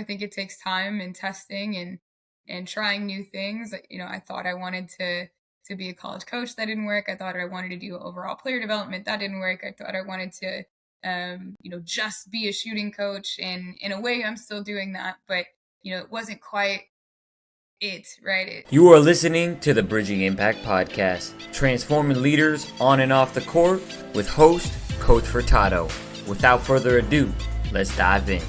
think it takes time and testing and trying new things. I thought I wanted to be a college coach. That didn't work. I thought I wanted to do overall player development. That didn't work. I thought I wanted to, just be a shooting coach. And in a way, I'm still doing that, but it wasn't quite right. You are listening to the Bridging Impact Podcast, transforming leaders on and off the court with host, Coach Furtado. Without further ado, let's dive in.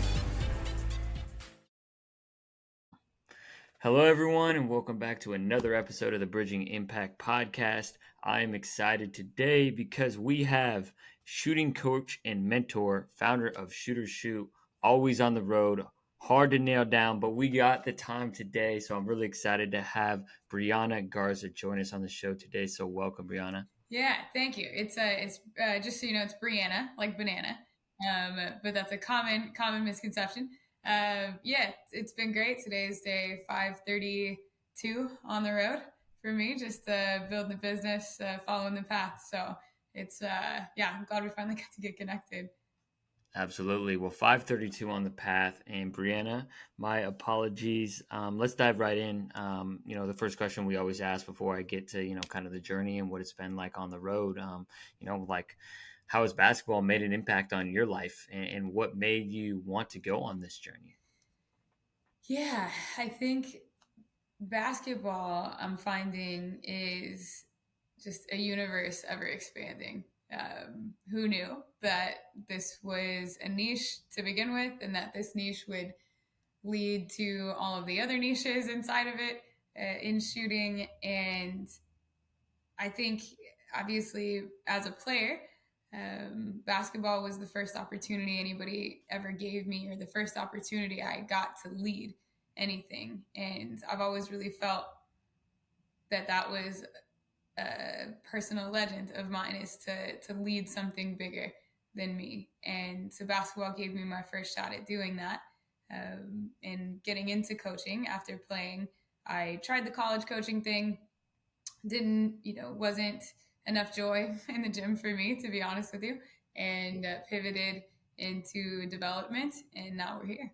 Hello, everyone, and welcome back to another episode of the Bridging Impact Podcast. I am excited today because we have shooting coach and mentor, founder of Shooters Shoot, always on the road, hard to nail down, but we got the time today, so I'm really excited to have BriAnna Garza join us on the show today. So welcome, BriAnna. Yeah, thank you. It's just so you know, it's BriAnna, like banana, but that's a common misconception. It's been great. Today is day 532 on the road for me, just building the business, following the path. So it's I'm glad we finally got to get connected. Absolutely. Well, 532 on the path. And BriAnna, my apologies. Let's dive right in. The first question we always ask before I get to, kind of the journey and what it's been like on the road, how has basketball made an impact on your life and what made you want to go on this journey? Yeah, I think basketball, I'm finding, is just a universe ever expanding. Who knew that this was a niche to begin with, and that this niche would lead to all of the other niches inside of it in shooting? And I think, obviously, as a player, basketball was the first opportunity anybody ever gave me, or the first opportunity I got to lead anything. And I've always really felt that was a personal legend of mine, is to lead something bigger than me. And so basketball gave me my first shot at doing that. And getting into coaching after playing, I tried the college coaching thing. Wasn't enough joy in the gym for me, to be honest with you, and pivoted into development. And now we're here.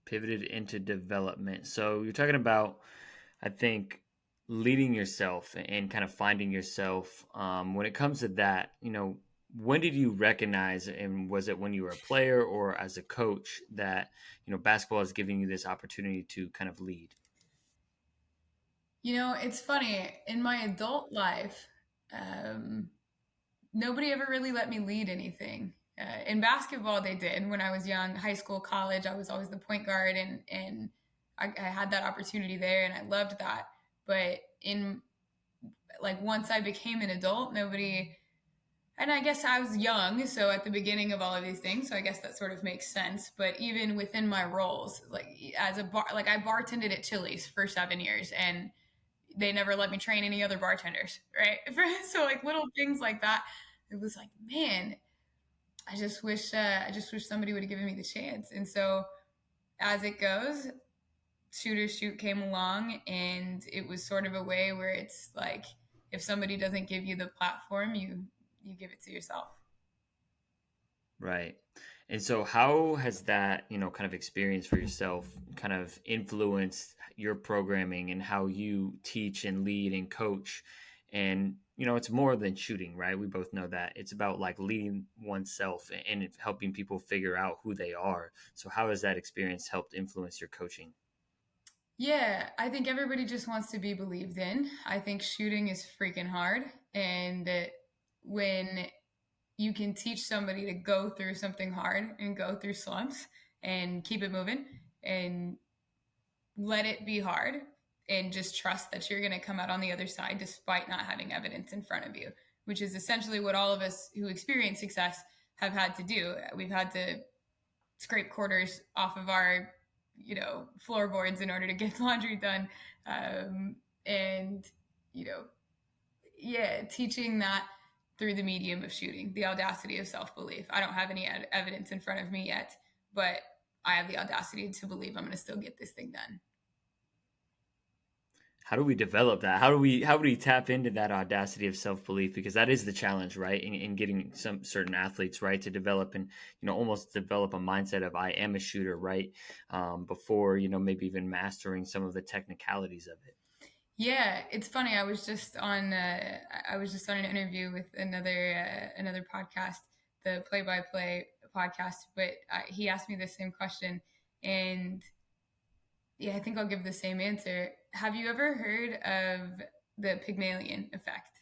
Pivoted into development. So you're talking about, I think, leading yourself and kind of finding yourself. When it comes to that, when did you recognize, and was it when you were a player or as a coach, that, basketball is giving you this opportunity to kind of lead? It's funny. In my adult life, nobody ever really let me lead anything. In basketball, they did. When I was young, high school, college, I was always the point guard, and I had that opportunity there, and I loved that. But once I became an adult, nobody, and I guess I was young, so at the beginning of all of these things, so I guess that sort of makes sense. But even within my roles, as a bar, I bartended at Chili's for 7 years, and they never let me train any other bartenders, right? So little things like that, it was like, man, I just wish somebody would have given me the chance. And so as it goes, Shooters Shoot came along, and it was sort of a way where it's like, if somebody doesn't give you the platform, you give it to yourself. Right. And so how has that, kind of experience for yourself kind of influenced your programming and how you teach and lead and coach? And, it's more than shooting, right? We both know that. It's about leading oneself and helping people figure out who they are. So how has that experience helped influence your coaching? Yeah, I think everybody just wants to be believed in. I think shooting is freaking hard. And when you can teach somebody to go through something hard and go through slumps and keep it moving and let it be hard, and just trust that you're going to come out on the other side despite not having evidence in front of you, which is essentially what all of us who experience success have had to do. We've had to scrape quarters off of our, floorboards in order to get laundry done. Teaching that through the medium of shooting, the audacity of self-belief. I don't have any evidence in front of me yet, but I have the audacity to believe I'm going to still get this thing done. How do we develop that? How do we tap into that audacity of self-belief? Because that is the challenge, right? In getting some certain athletes, right, to develop and, almost develop a mindset of I am a shooter, right? Before, maybe even mastering some of the technicalities of it. Yeah, it's funny. I was just on an interview with another podcast, the Play by Play podcast. But he asked me the same question, and yeah, I think I'll give the same answer. Have you ever heard of the Pygmalion effect?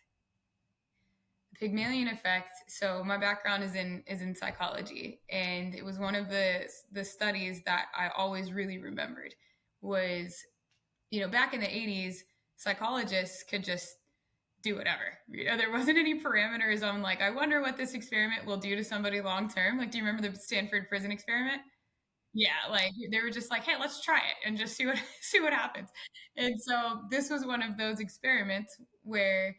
The Pygmalion effect. So my background is in psychology, and it was one of the studies that I always really remembered was, back in the 80s, psychologists could just do whatever. There wasn't any parameters on, like, I wonder what this experiment will do to somebody long term. Like, do you remember the Stanford prison experiment? Yeah, like they were just like, hey, let's try it and just see what see what happens. And so this was one of those experiments where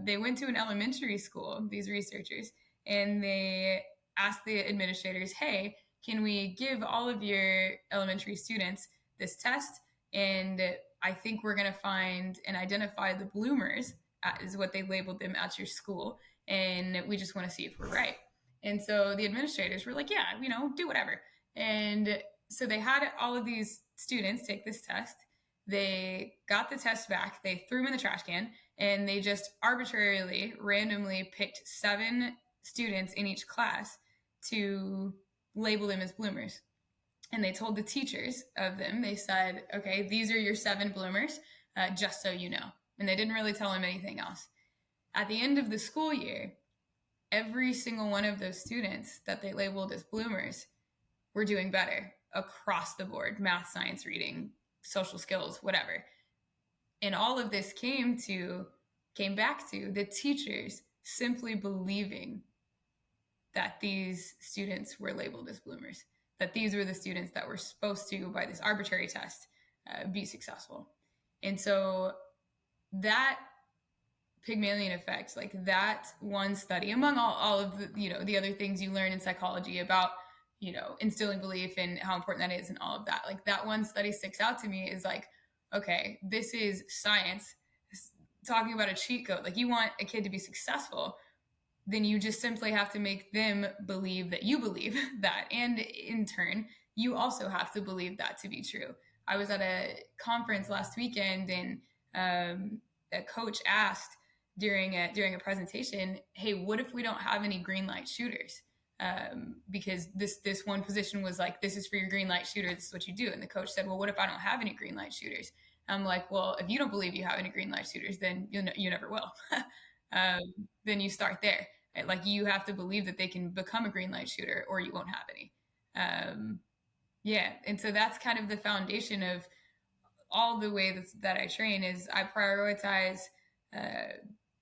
they went to an elementary school, these researchers, and they asked the administrators, hey, can we give all of your elementary students this test? And I think we're going to find and identify the bloomers, is what they labeled them at your school. And we just want to see if we're right. And so the administrators were like, yeah, do whatever. And so they had all of these students take this test. They got the test back, they threw them in the trash can, and they just arbitrarily, randomly picked 7 students in each class to label them as bloomers. And they told the teachers of them, they said, okay, these are your 7 bloomers, just so you know. And they didn't really tell them anything else. At the end of the school year, every single one of those students that they labeled as bloomers were doing better across the board: math, science, reading, social skills, whatever. And all of this came back to the teachers simply believing that these students were labeled as bloomers, that these were the students that were supposed to, by this arbitrary test, be successful. And so that Pygmalion effect, like that one study, among all of the other things you learn in psychology about, instilling belief and how important that is and all of that, like that one study sticks out to me is like, okay, this is science talking about a cheat code. Like, you want a kid to be successful, then you just simply have to make them believe that you believe that. And in turn, you also have to believe that to be true. I was at a conference last weekend, and a coach asked during a presentation, hey, what if we don't have any green light shooters? Because this one position was like, this is for your green light shooter, this is what you do. And the coach said, well, what if I don't have any green light shooters? I'm like, well, if you don't believe you have any green light shooters, then you never will. Then you start there. Like, you have to believe that they can become a green light shooter, or you won't have any. Yeah, and so that's kind of the foundation of all the way that I train. Is I prioritize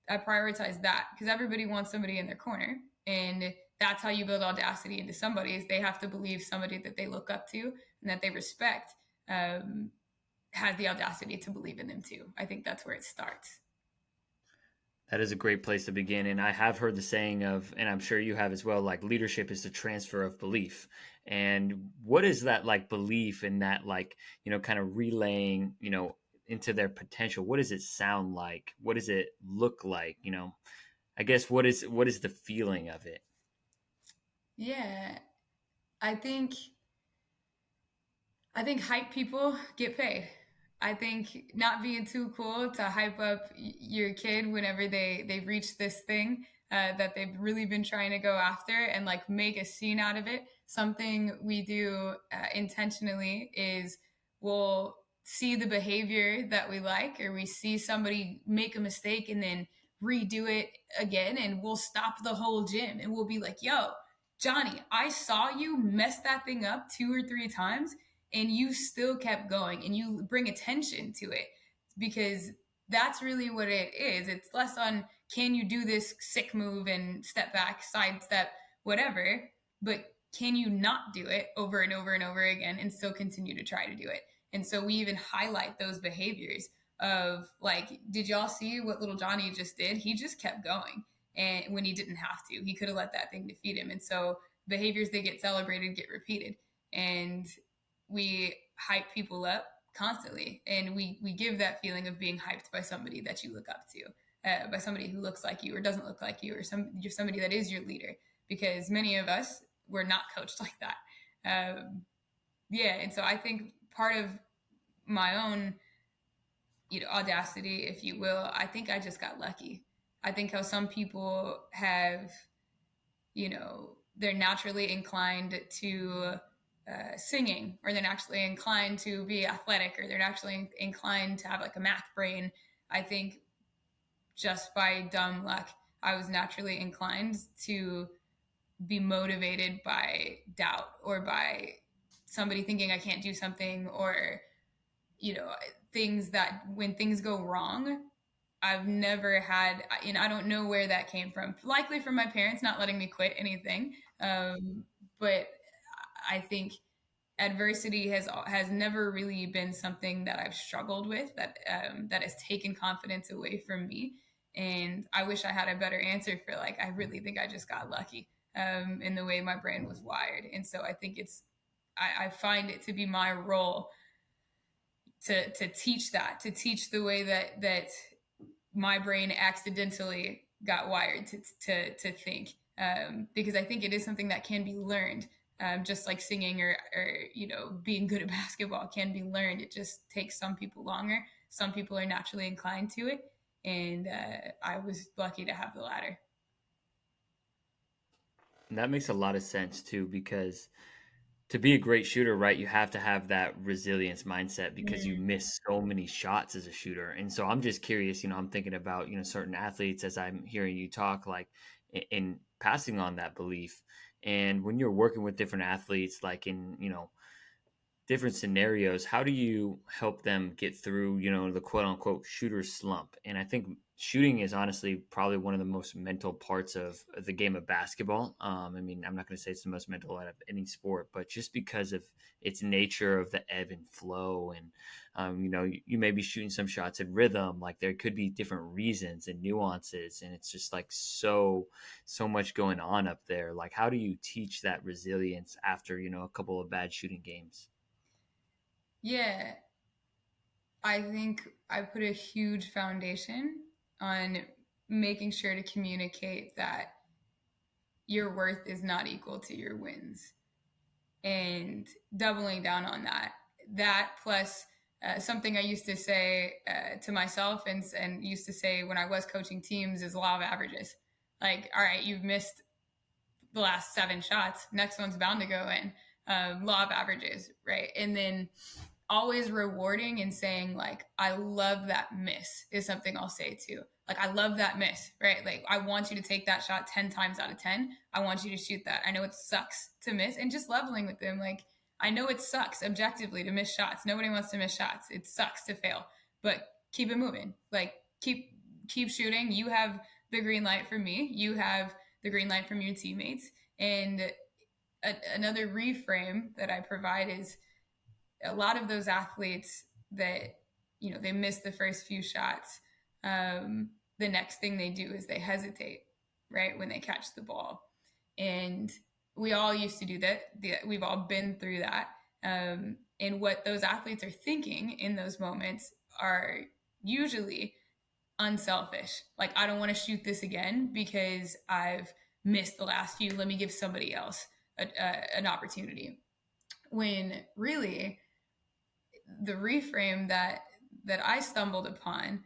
that, because everybody wants somebody in their corner, and that's how you build audacity into somebody. Is they have to believe somebody that they look up to and that they respect has the audacity to believe in them too. I think that's where it starts. That is a great place to begin. And I have heard the saying of, and I'm sure you have as well, like leadership is the transfer of belief. And what is that like belief in that, like, kind of relaying, into their potential? What does it sound like? What does it look like? I guess what is the feeling of it? Yeah, I think hype people get paid. I think not being too cool to hype up your kid whenever they reach this thing that they've really been trying to go after, and like make a scene out of it. Something we do intentionally is we'll see the behavior that we like, or we see somebody make a mistake and then redo it again, and we'll stop the whole gym and we'll be like, yo, Johnny, I saw you mess that thing up 2 or 3 times, and you still kept going, and you bring attention to it, because that's really what it is. It's less on, can you do this sick move and step back, sidestep, whatever, but can you not do it over and over and over again and still continue to try to do it? And so we even highlight those behaviors of, like, did y'all see what little Johnny just did? He just kept going, and when he didn't have to, he could have let that thing defeat him. And so behaviors that get celebrated get repeated, and we hype people up constantly. And we give that feeling of being hyped by somebody that you look up to, by somebody who looks like you or doesn't look like you, or you're somebody that is your leader, because many of us were not coached like that. Yeah. And so I think part of my own, audacity, if you will, I think I just got lucky. I think how some people have, they're naturally inclined to singing, or they're naturally inclined to be athletic, or they're naturally inclined to have like a math brain. I think just by dumb luck, I was naturally inclined to be motivated by doubt, or by somebody thinking I can't do something, or, you know, things that when things go wrong, I've never had, I don't know where that came from. Likely from my parents not letting me quit anything. But I think adversity has never really been something that I've struggled with, that has taken confidence away from me. And I wish I had a better answer for, like, I really think I just got lucky in the way my brain was wired. And so I think I find it to be my role to teach that, to teach the way that my brain accidentally got wired to think, because I think it is something that can be learned, just like singing, or being good at basketball can be learned. It just takes some people longer. Some people are naturally inclined to it, and I was lucky to have the latter. And that makes a lot of sense too, because to be a great shooter, right, you have to have that resilience mindset because you Mm. miss so many shots as a shooter. And so I'm just curious, I'm thinking about, certain athletes as I'm hearing you talk, like in passing on that belief. And when you're working with different athletes, like in, different scenarios, how do you help them get through, the quote unquote shooter slump? And I think shooting is honestly probably one of the most mental parts of the game of basketball. I mean, I'm not going to say it's the most mental out of any sport, but just because of its nature of the ebb and flow. And, you may be shooting some shots in rhythm, like there could be different reasons and nuances. And it's just like so much going on up there. Like, how do you teach that resilience after, a couple of bad shooting games? Yeah, I think I put a huge foundation on making sure to communicate that your worth is not equal to your wins, and doubling down on that. That plus something I used to say to myself, and used to say when I was coaching teams, is law of averages. Like, all right, you've missed the last 7 shots, next one's bound to go in. Law of averages, right? And then always rewarding and saying, like, I love that miss, is something I'll say too. Like, I love that miss, right? Like, I want you to take that shot 10 times out of 10. I want you to shoot that. I know it sucks to miss, and just leveling with them. Like, I know it sucks objectively to miss shots. Nobody wants to miss shots. It sucks to fail, but keep it moving. Like, keep shooting. You have the green light from me. You have the green light from your teammates. And another reframe that I provide is, a lot of those athletes that, they miss the first few shots, the next thing they do is they hesitate, right, when they catch the ball. And we all used to do that. We've all been through that. And what those athletes are thinking in those moments are usually unselfish. Like, I don't want to shoot this again because I've missed the last few. Let me give somebody else an opportunity. When really, the reframe that I stumbled upon,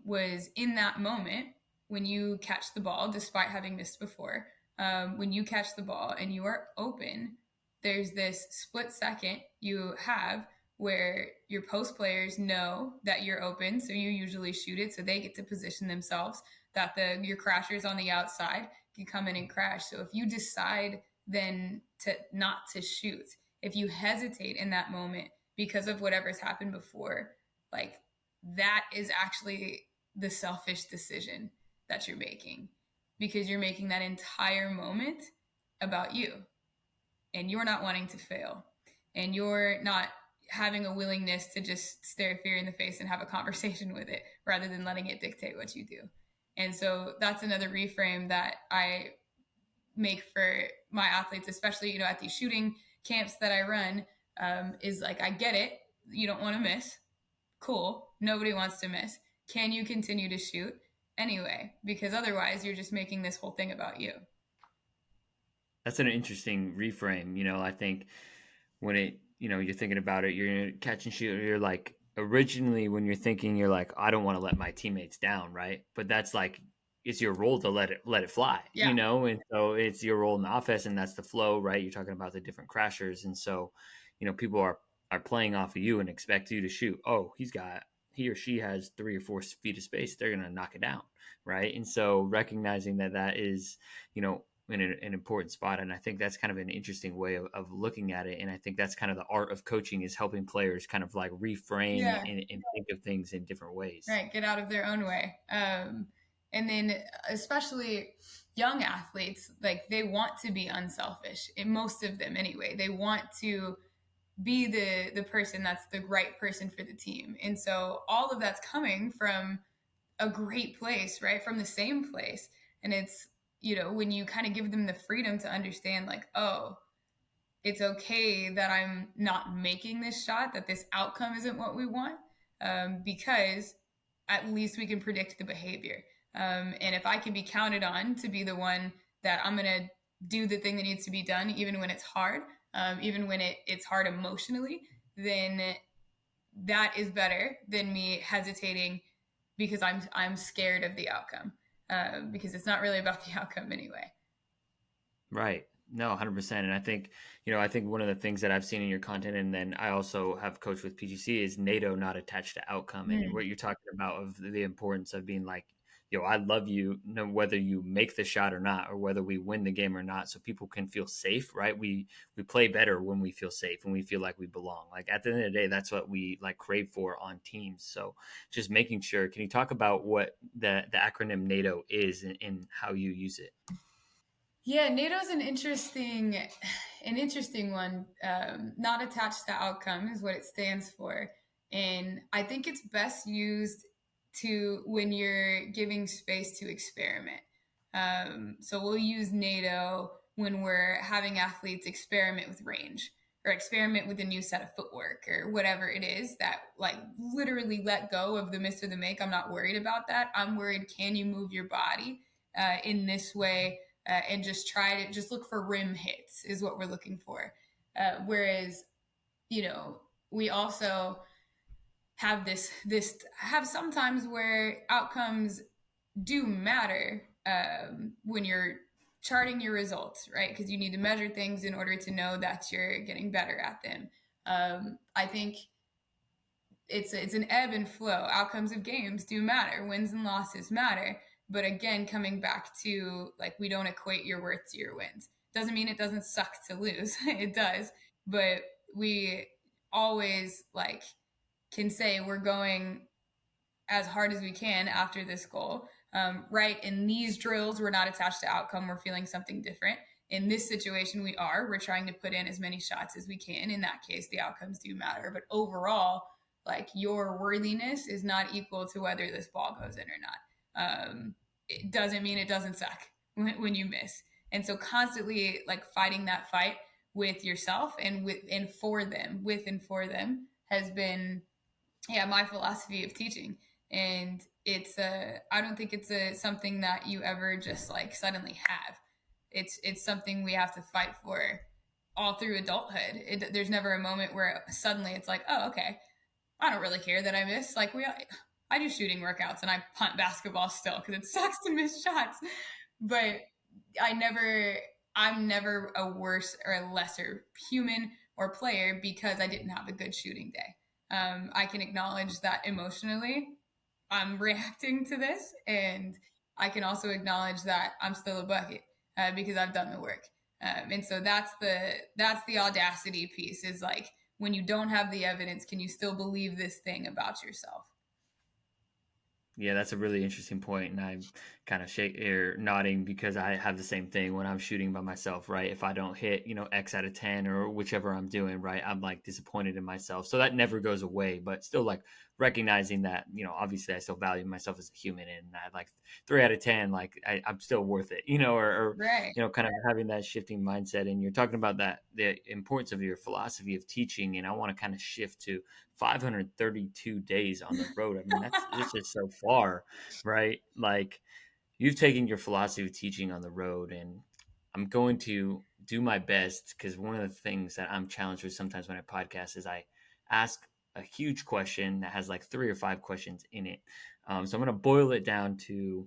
was in that moment when you catch the ball, despite having missed before. When you catch the ball and you are open, there's this split second you have where your post players know that you're open, so you usually shoot it, so they get to position themselves that your crashers on the outside can come in and crash. So if you decide then to not to shoot, if you hesitate in that moment because of whatever's happened before, like, that is actually the selfish decision that you're making, because you're making that entire moment about you, and you're not wanting to fail, and you're not having a willingness to just stare fear in the face and have a conversation with it rather than letting it dictate what you do. And so that's another reframe that I make for my athletes, especially, at these shooting camps that I run, is like, I get it. You don't want to miss. Cool. Nobody wants to miss. Can you continue to shoot anyway? Because otherwise, you're just making this whole thing about you. That's an interesting reframe. I think when you're thinking about it, you're catch and shoot. You're like originally when you're thinking, you're like, I don't want to let my teammates down, right? But that's like it's your role to let it fly, Yeah. and so it's your role in the offense, and that's the flow, right? You're talking about the different crashers, and so people are playing off of you and expect you to shoot. Oh, he or she has 3 or 4 feet of space. They're gonna knock it down, right? And so recognizing that is in an important spot. And I think that's kind of an interesting way of looking at it. And I think that's kind of the art of coaching, is helping players kind of like reframe Yeah. and think of things in different ways. Right. Get out of their own way. And then, especially young athletes, like they want to be unselfish. Most of them, anyway, they want to be the person that's the right person for the team. And so all of that's coming from a great place, right? From the same place. And it's, when you kind of give them the freedom to understand, like, oh, it's okay that I'm not making this shot, that this outcome isn't what we want, because at least we can predict the behavior. And if I can be counted on to be the one that I'm going to do the thing that needs to be done, even when it's hard, even when it's hard emotionally, then that is better than me hesitating because I'm scared of the outcome, because it's not really about the outcome anyway. Right. No, 100%. And I think one of the things that I've seen in your content, and then I also have coached with PGC, is NATO not attached to outcome. And Mm. what you're talking about of the importance of being like, I love you, no, whether you make the shot or not, or whether we win the game or not, so people can feel safe, right? We play better when we feel safe, when we feel like we belong. Like at the end of the day, that's what we like crave for on teams. So just making sure. Can you talk about what the acronym NATO is, and how you use it? Yeah, NATO's an interesting one. Not attached to outcome is what it stands for, and I think it's best used to when you're giving space to experiment. So we'll use NATO when we're having athletes experiment with range or experiment with a new set of footwork or whatever it is that like literally let go of the miss or the make. I'm not worried about that. I'm worried, can you move your body in this way, and just try to just look for rim hits is what we're looking for. Whereas, we also have this have sometimes where outcomes do matter, when you're charting your results, right? Because you need to measure things in order to know that you're getting better at them. I think it's an ebb and flow. Outcomes of games do matter. Wins and losses matter. But again, coming back to like we don't equate your worth to your wins. Doesn't mean it doesn't suck to lose. It does. But we always like can say we're going as hard as we can after this goal. Right. In these drills, we're not attached to outcome. We're feeling something different. In this situation, we are. We're trying to put in as many shots as we can. In that case, the outcomes do matter. But overall, like your worthiness is not equal to whether this ball goes in or not. It doesn't mean it doesn't suck when you miss. And so constantly like fighting that fight with yourself and with and for them has been, yeah, my philosophy of teaching. And it's I don't think it's something that you ever just like suddenly have. It's something we have to fight for all through adulthood. There's never a moment where suddenly it's like, oh, okay, I don't really care that I miss. Like I do shooting workouts and I punt basketball still because it sucks to miss shots. But I never, I'm never a worse or a lesser human or player because I didn't have a good shooting day. I can acknowledge that emotionally I'm reacting to this, and I can also acknowledge that I'm still a bucket, because I've done the work. And so that's the audacity piece, is like when you don't have the evidence, can you still believe this thing about yourself? Yeah, that's a really interesting point, and kind of shake or nodding because I have the same thing when I'm shooting by myself, right? If I don't hit, X out of 10 or whichever I'm doing, right, I'm like disappointed in myself. So that never goes away, but still like recognizing that, obviously I still value myself as a human, and I like 3 out of 10, like I'm still worth it, or Right. kind of having that shifting mindset. And you're talking about that, the importance of your philosophy of teaching. And I want to kind of shift to 532 days on the road. I mean, it's just so far, right? Like, you've taken your philosophy of teaching on the road, and I'm going to do my best, because one of the things that I'm challenged with sometimes when I podcast is I ask a huge question that has like 3 or 5 questions in it. So I'm going to boil it down to,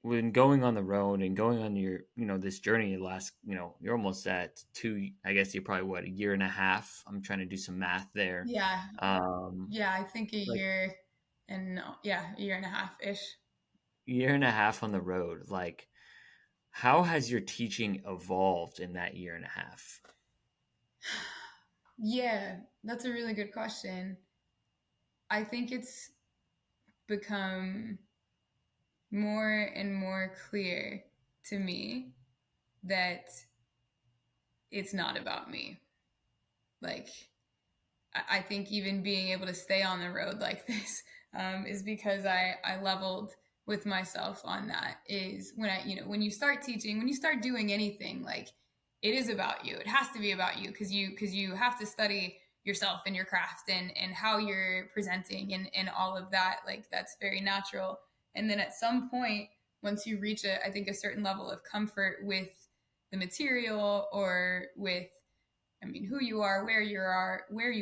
when going on the road and going on your, this journey last, you're almost at two, I guess you're probably what, a year and a half. I'm trying to do some math there. Yeah. Um, Yeah. I think a like year and yeah, a year and a half ish. year and a half on the road. Like, how has your teaching evolved in that year and a half? Yeah, that's a really good question. I think it's become more and more clear to me that it's not about me. Like, I think even being able to stay on the road like this is because I leveled with myself on that. Is when when you start teaching, when you start doing anything, like it is about you. It has to be about you because you have to study yourself and your craft and how you're presenting and all of that. Like that's very natural. And then at some point, once you reach I think a certain level of comfort with the material or with who you are, where you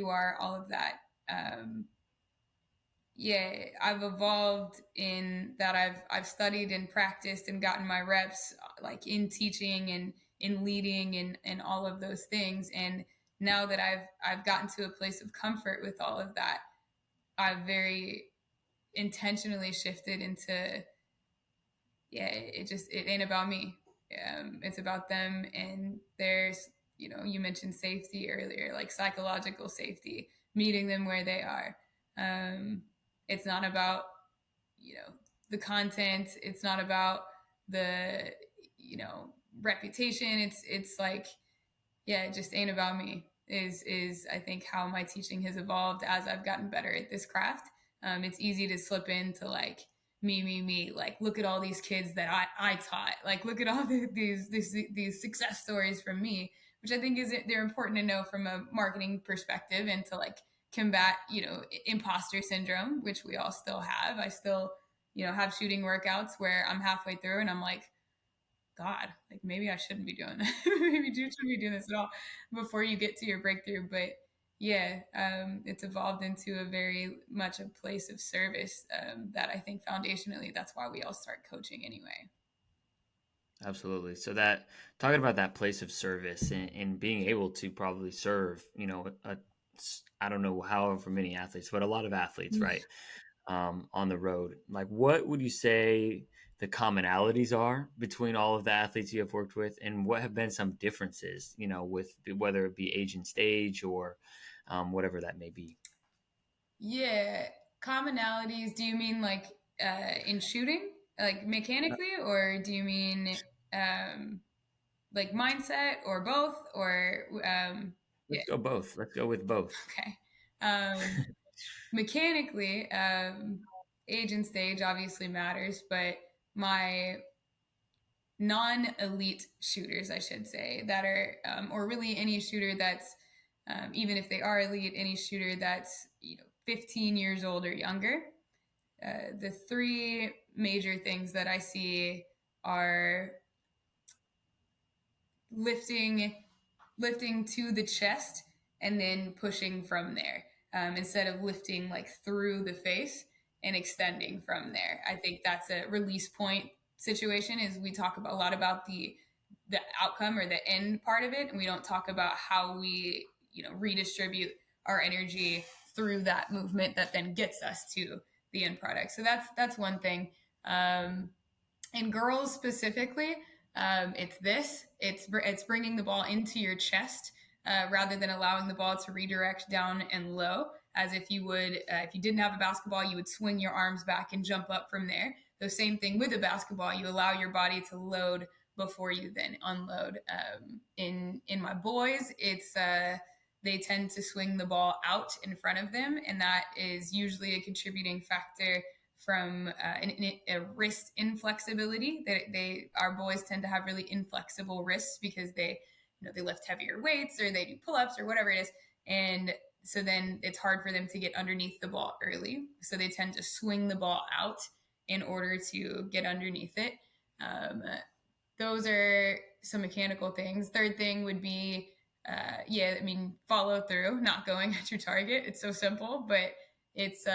are, all of that. Um, yeah, I've evolved in that. I've studied and practiced and gotten my reps, like in teaching and in leading and all of those things. And now that I've gotten to a place of comfort with all of that, I've very intentionally shifted into it ain't about me. It's about them. And there's, you mentioned safety earlier, like psychological safety, meeting them where they are. Um, it's not about, you know, the content. It's not about the, reputation. It's like, yeah, it just ain't about me. Is I think how my teaching has evolved as I've gotten better at this craft. It's easy to slip into like me. Like look at all these kids that I taught. Like look at all these success stories from me, which I think is they're important to know from a marketing perspective and to like combat imposter syndrome, which we all still have. I still have shooting workouts where I'm halfway through and I'm like, God, like maybe I shouldn't be doing that. Maybe you shouldn't be doing this at all before you get to your breakthrough. But yeah, it's evolved into a very much a place of service that I think foundationally, that's why we all start coaching anyway. Absolutely. So that, talking about that place of service, and being able to probably serve, I don't know however many athletes, but a lot of athletes, right? On the road. Like, what would you say the commonalities are between all of the athletes you have worked with, and what have been some differences, with whether it be age and stage or whatever that may be? Yeah, commonalities. Do you mean like in shooting, like mechanically, or do you mean um, like mindset, or both, or yeah? Let's go both. Let's go with both. Okay. Mechanically, age and stage obviously matters, but my non-elite shooters, I should say, that are, or really any shooter that's, even if they are elite, any shooter that's 15 years old or younger. The three major things that I see are lifting lifting to the chest and then pushing from there, instead of lifting like through the face and extending from there. I think that's a release point situation. Is we talk about a lot about the outcome or the end part of it, and we don't talk about how we redistribute our energy through that movement that then gets us to the end product. So that's one thing. In girls specifically, it's bringing the ball into your chest, rather than allowing the ball to redirect down and low, as if you would, if you didn't have a basketball, you would swing your arms back and jump up from there. the same thing with a basketball. You allow your body to load before you then unload. In my boys, it's they tend to swing the ball out in front of them, and that is usually a contributing factor from a wrist inflexibility. Our boys tend to have really inflexible wrists because they lift heavier weights or they do pull-ups or whatever it is, and so then it's hard for them to get underneath the ball early. So they tend to swing the ball out in order to get underneath it. Those are some mechanical things. Third thing would be, follow through, not going at your target. It's so simple, but it's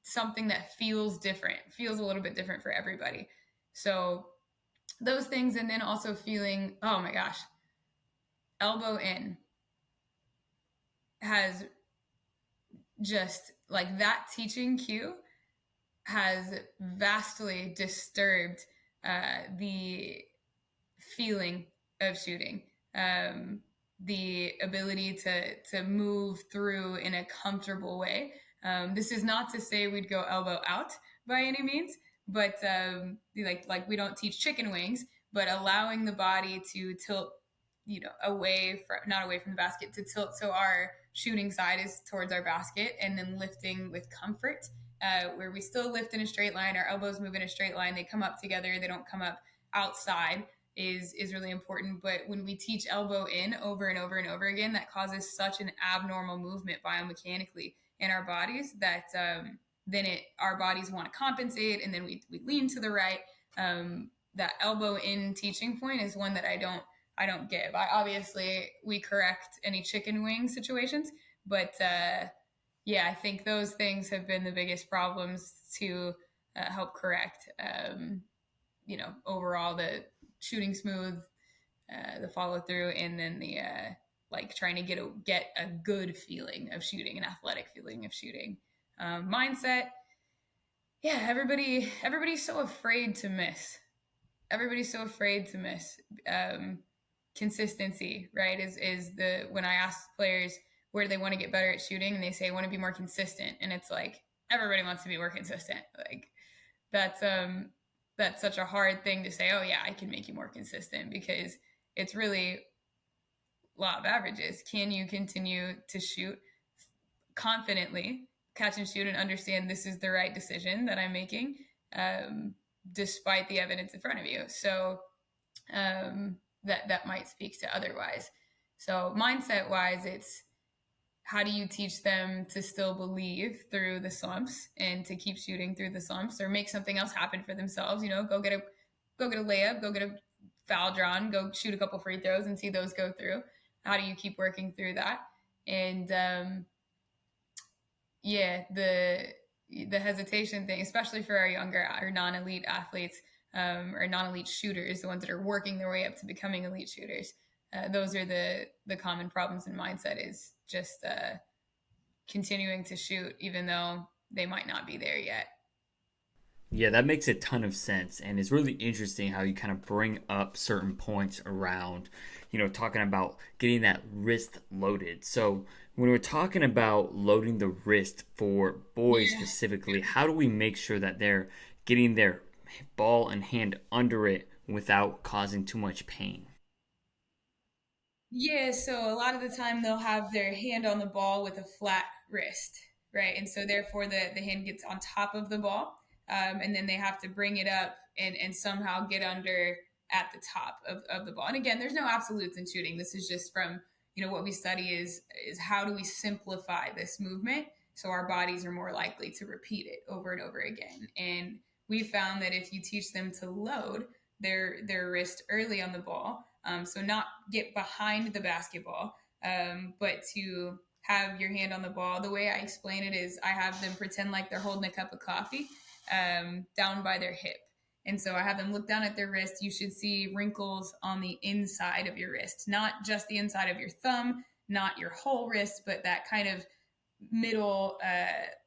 something that feels a little bit different for everybody. So those things, and then also feeling, oh my gosh, elbow in has just like that teaching cue has vastly disturbed the feeling of shooting, the ability to move through in a comfortable way. This is not to say we'd go elbow out by any means, but like we don't teach chicken wings, but allowing the body to tilt, not away from the basket, to tilt so our shooting side is towards our basket, and then lifting with comfort, where we still lift in a straight line, our elbows move in a straight line, they come up together, they don't come up outside, is really important. But when we teach elbow in over and over and over again, that causes such an abnormal movement biomechanically in our bodies that then our bodies want to compensate, and then we lean to the right. That elbow in teaching point is one that I don't give. We correct any chicken wing situations, but I think those things have been the biggest problems to help correct. Overall, the shooting smooth, the follow through, and then the trying to get a good feeling of shooting, an athletic feeling of shooting. Mindset, everybody's so afraid to miss. Consistency, right, is the when I ask players where do they want to get better at shooting, and they say I want to be more consistent, and it's like everybody wants to be more consistent. Like that's such a hard thing to say, oh yeah, I can make you more consistent, because it's really law of averages. Can you continue to shoot confidently, catch and shoot, and understand this is the right decision that I'm making, despite the evidence in front of you? So that might speak to otherwise. So mindset wise, it's how do you teach them to still believe through the slumps and to keep shooting through the slumps, or make something else happen for themselves? Go get a layup, go get a foul drawn, go shoot a couple free throws and see those go through. How do you keep working through that? And the hesitation thing, especially for our non-elite athletes, or non-elite shooters, the ones that are working their way up to becoming elite shooters. Those are the common problems in mindset, is just continuing to shoot even though they might not be there yet. Yeah, that makes a ton of sense. And it's really interesting how you kind of bring up certain points around, talking about getting that wrist loaded. So when we're talking about loading the wrist for boys specifically, how do we make sure that they're getting their ball and hand under it without causing too much pain? Yeah, so a lot of the time they'll have their hand on the ball with a flat wrist, right? And so therefore the hand gets on top of the ball, and then they have to bring it up and somehow get under at the top of the ball. And again, there's no absolutes in shooting. This is just from, what we study is how do we simplify this movement so our bodies are more likely to repeat it over and over again. And we found that if you teach them to load their wrist early on the ball, so not get behind the basketball, but to have your hand on the ball. The way I explain it is I have them pretend like they're holding a cup of coffee down by their hip. And so I have them look down at their wrist. You should see wrinkles on the inside of your wrist, not just the inside of your thumb, not your whole wrist, but that kind of middle,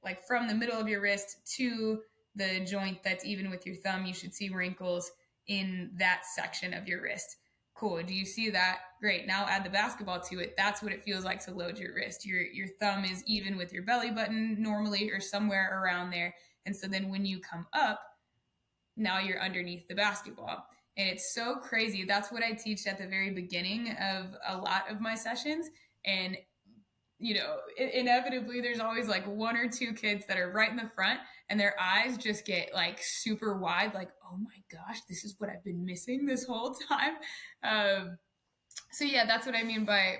like from the middle of your wrist to the joint that's even with your thumb. You should see wrinkles in that section of your wrist. Cool. Do you see that? Great. Now add the basketball to it. That's what it feels like to load your wrist. Your thumb is even with your belly button normally, or somewhere around there. And so then when you come up, now you're underneath the basketball. And it's so crazy. That's what I teach at the very beginning of a lot of my sessions. And inevitably there's always like one or two kids that are right in the front and their eyes just get like super wide, like, oh my gosh, this is what I've been missing this whole time. So yeah, that's what I mean by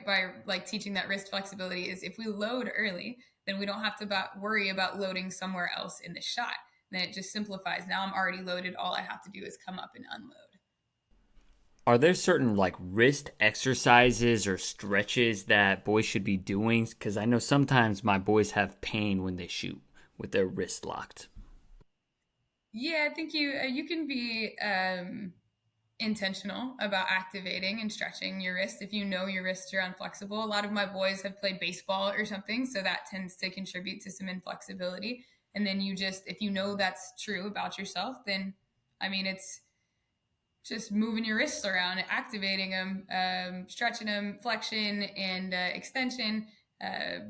like teaching that wrist flexibility is if we load early, then we don't have to worry about loading somewhere else in the shot. Then it just simplifies. Now I'm already loaded. All I have to do is come up and unload. Are there certain like wrist exercises or stretches that boys should be doing? Because I know sometimes my boys have pain when they shoot with their wrist locked. Yeah, I think you can be intentional about activating and stretching your wrist if you know your wrists are unflexible. A lot of my boys have played baseball or something, so that tends to contribute to some inflexibility. And then you just, if you know that's true about yourself, then I mean, it's just moving your wrists around, activating them, stretching them, flexion and extension,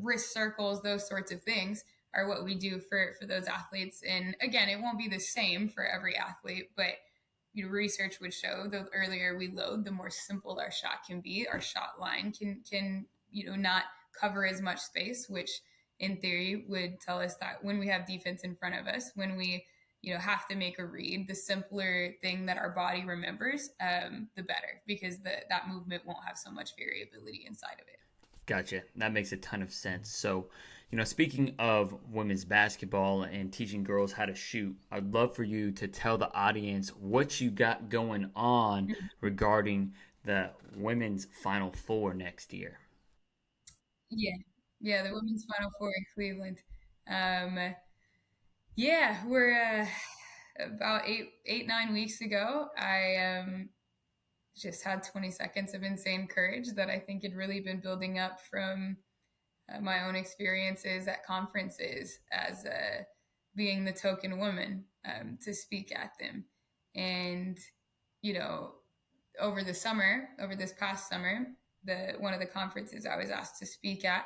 wrist circles, those sorts of things are what we do for those athletes. And again, it won't be the same for every athlete, but research would show the earlier we load, the more simple our shot can be. Our shot line can not cover as much space, which in theory would tell us that when we have defense in front of us, when we have to make a read, the simpler thing that our body remembers, the better, because that movement won't have so much variability inside of it. Gotcha. That makes a ton of sense. So, speaking of women's basketball and teaching girls how to shoot, I'd love for you to tell the audience what you got going on regarding the women's Final Four next year. Yeah, yeah, the women's Final Four in Cleveland. Um, yeah, we're about 9 weeks ago. I just had 20 seconds of insane courage that I think had really been building up from my own experiences at conferences as being the token woman to speak at them. And, you know, over this past summer, one of the conferences I was asked to speak at,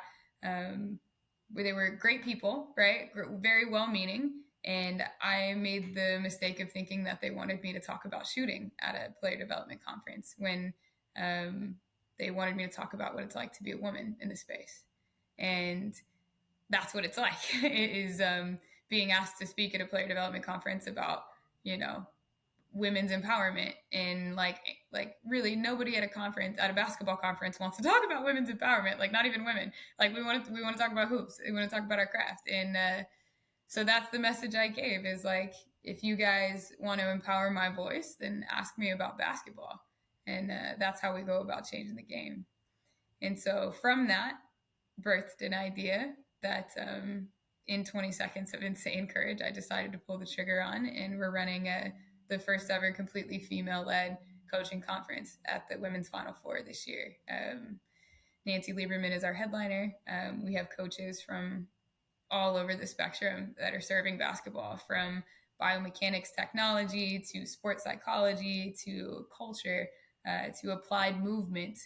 where they were great people, right? Very well meaning. And I made the mistake of thinking that they wanted me to talk about shooting at a player development conference when they wanted me to talk about what it's like to be a woman in the space. And that's what it's like. It is being asked to speak at a player development conference about, women's empowerment. And like really nobody at a basketball conference wants to talk about women's empowerment. Like not even women. Like we want to talk about hoops. We want to talk about our craft. And so that's the message I gave is like, if you guys want to empower my voice, then ask me about basketball. And that's how we go about changing the game. And so from that birthed an idea that in 20 seconds of insane courage, I decided to pull the trigger on. And we're running the first ever completely female-led coaching conference at the Women's Final Four this year. Nancy Lieberman is our headliner. We have coaches from all over the spectrum that are serving basketball, from biomechanics technology to sports psychology to culture to applied movement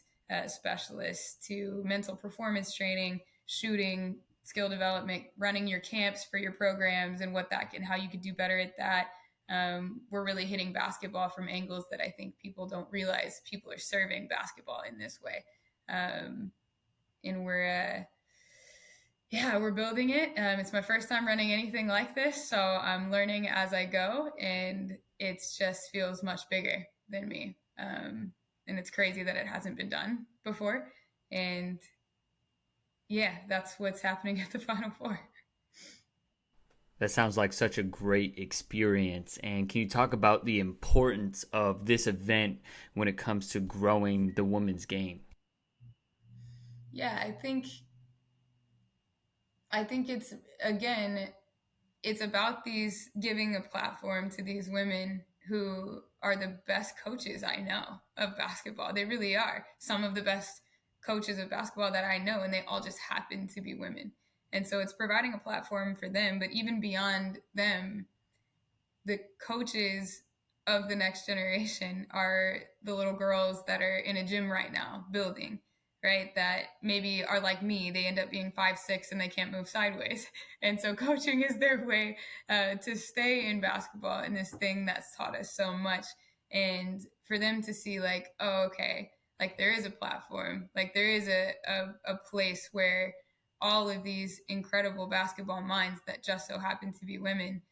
specialists to mental performance training, shooting, skill development, running your camps for your programs and how you could do better at that. We're really hitting basketball from angles that I think people don't realize. People are serving basketball in this way. And we're building it. It's my first time running anything like this, so I'm learning as I go, and it just feels much bigger than me. And it's crazy that it hasn't been done before. And yeah, that's what's happening at the Final Four. That sounds like such a great experience. And can you talk about the importance of this event when it comes to growing the women's game? Yeah, I think it's about giving a platform to these women who are the best coaches I know of basketball. They really are some of the best coaches of basketball that I know, and they all just happen to be women. And so it's providing a platform for them, but even beyond them, the coaches of the next generation are the little girls that are in a gym right now building. right, that maybe are like me. They end up being 5'6" and they can't move sideways. And so coaching is their way to stay in basketball, and this thing that's taught us so much. And for them to see like, oh, okay, like there is a platform, like there is a place where all of these incredible basketball minds that just so happen to be women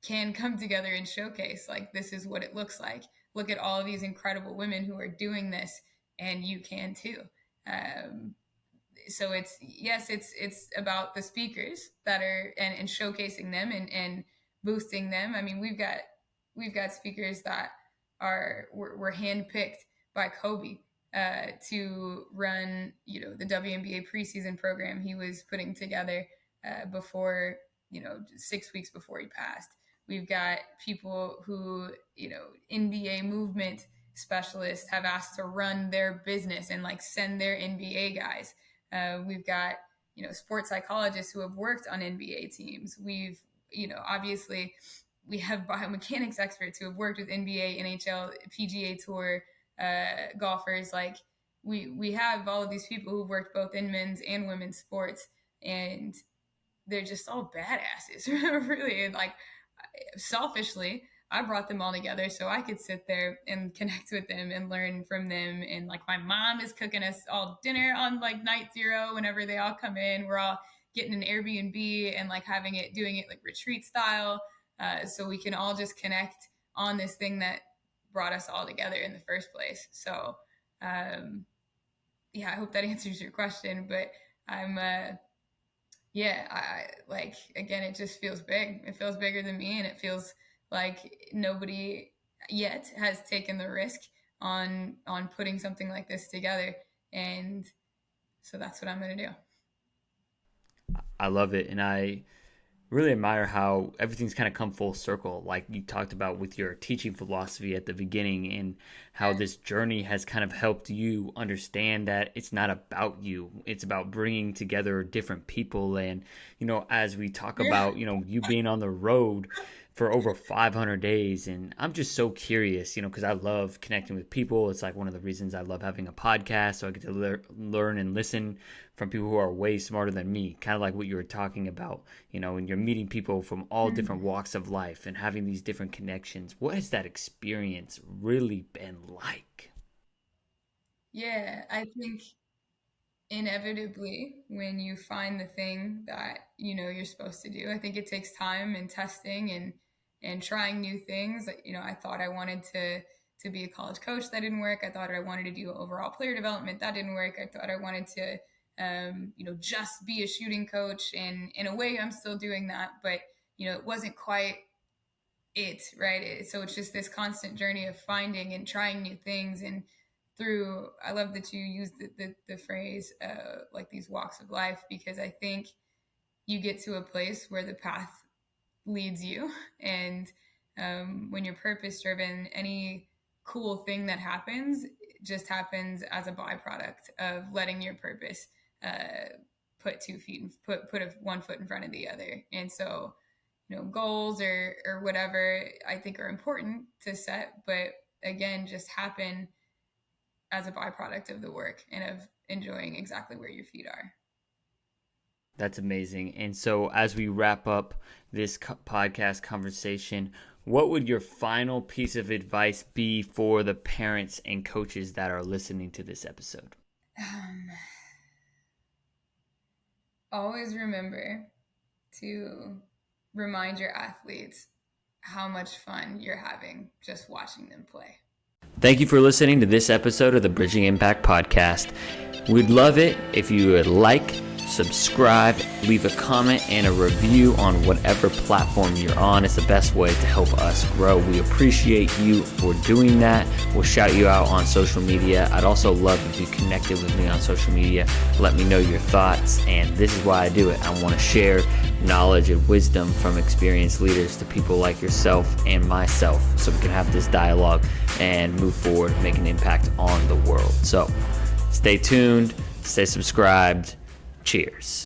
can come together and showcase like this is what it looks like. Look at all of these incredible women who are doing this, and you can too. Um, so it's about the speakers that are and showcasing them and boosting them. I mean, we've got speakers that were handpicked by Kobe to run, the WNBA preseason program he was putting together before, 6 weeks before he passed. We've got people who, NBA movement specialists have asked to run their business and like send their NBA guys. We've got, sports psychologists who have worked on NBA teams. We've, obviously we have biomechanics experts who have worked with NBA, NHL, PGA Tour golfers. Like we have all of these people who've worked both in men's and women's sports, and they're just all badasses, really. And like selfishly, I brought them all together so I could sit there and connect with them and learn from them. And like my mom is cooking us all dinner on like night zero whenever they all come in. We're all getting an Airbnb and like doing it like retreat style, so we can all just connect on this thing that brought us all together in the first place. So yeah, I hope that answers your question. But I'm I like, again, it just feels big. It feels bigger than me, and it feels like nobody yet has taken the risk on putting something like this together. And so that's what I'm going to do. I love it, and I really admire how everything's kind of come full circle, like you talked about with your teaching philosophy at the beginning, and how this journey has kind of helped you understand that it's not about you, it's about bringing together different people. And as we talk about you being on the road for over 500 days, and I'm just so curious, because I love connecting with people. It's like one of the reasons I love having a podcast, so I get to learn and listen from people who are way smarter than me, kind of like what you were talking about, and you're meeting people from all different walks of life and having these different connections. What has that experience really been like? Yeah, I think inevitably when you find the thing that you're supposed to do, I think it takes time and testing and trying new things. I thought I wanted to be a college coach. That didn't work. I thought I wanted to do overall player development. That didn't work. I thought I wanted to just be a shooting coach, and in a way I'm still doing that, but it wasn't quite it, right? So it's just this constant journey of finding and trying new things. And I love that you used the phrase like these walks of life, because I think you get to a place where the path leads you. And when you're purpose driven, any cool thing that happens just happens as a byproduct of letting your purpose put 2 feet and put one foot in front of the other. And so goals or whatever I think are important to set, but again, just happen as a byproduct of the work and of enjoying exactly where your feet are. That's amazing. And so as we wrap up this podcast conversation, what would your final piece of advice be for the parents and coaches that are listening to this episode? Always remember to remind your athletes how much fun you're having just watching them play. Thank you for listening to this episode of the Bridging Impact Podcast. We'd love it if you would like, subscribe, leave a comment and a review on whatever platform you're on. It's the best way to help us grow. We appreciate you for doing that. We'll shout you out on social media. I'd also love if you connected with me on social media. Let me know your thoughts. And this is why I do it. I want to share knowledge and wisdom from experienced leaders to people like yourself and myself, so we can have this dialogue and move forward, make an impact on the world. So stay tuned, stay subscribed. Cheers.